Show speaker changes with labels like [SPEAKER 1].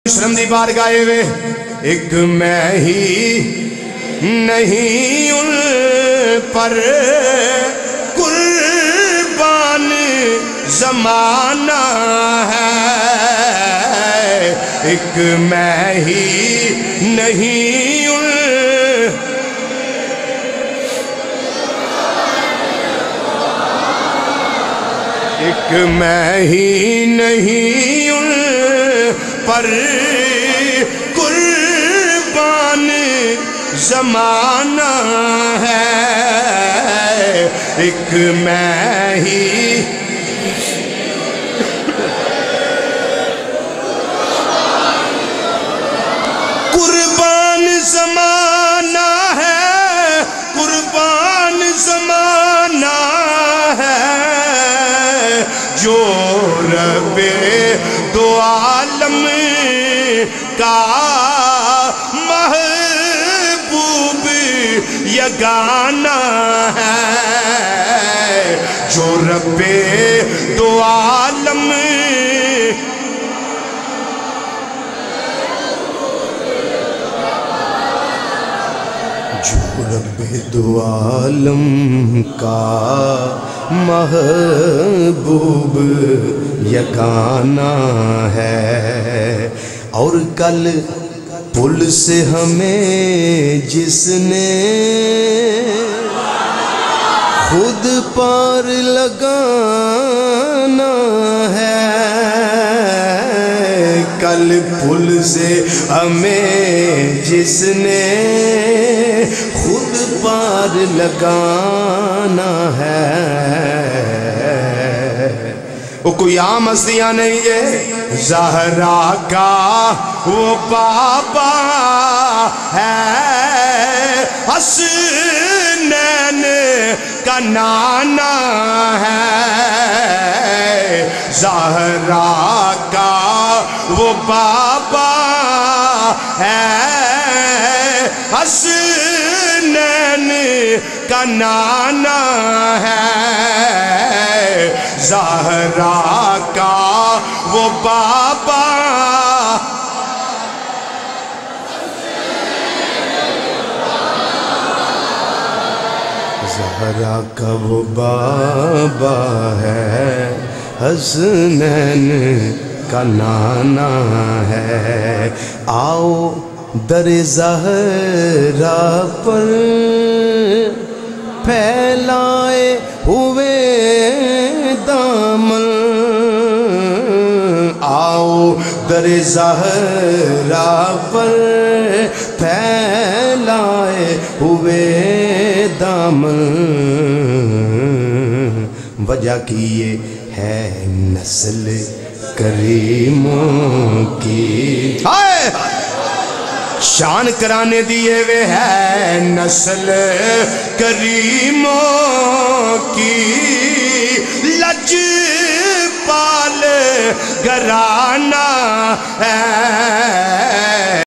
[SPEAKER 1] شرم دی بار گائے وے ایک میں ہی نہیں ان پر قربان زمانہ ہے ایک میں ہی نہیں ان ایک میں ہی نہیں ان پر قربان زمانہ ہے ایک میں ہی قربان زمانہ ہے قربان زمانہ ہے جو رب دو عالم کا محبوب یگانہ ہے جو رب دو عالم جو رب دو عالم کا محبوب یگانہ ہے اور کل پل سے ہمیں جس نے خود پار لگانا ہے کل پل سے ہمیں جس نے خود پار لگانا ہے وہ کوئی عام ہستیاں نہیں ہے زہرا کا وہ بابا ہے حسنین کا نانا ہے زہرا کا وہ بابا ہے حسنین کا نانا ہے زہرا کا وہ بابا زہرا کا وہ بابا ہے حسنین کا نانا ہے آؤ در زہرا پر پھیلائے ہوئے دامن آؤ در زہرا پر پھیلائے ہوئے دامن وجہ کی یہ ہے نسل کریموں کی شان کرانے دیے ہوئے ہے نسل کریموں کی لج پال گھرانہ ہے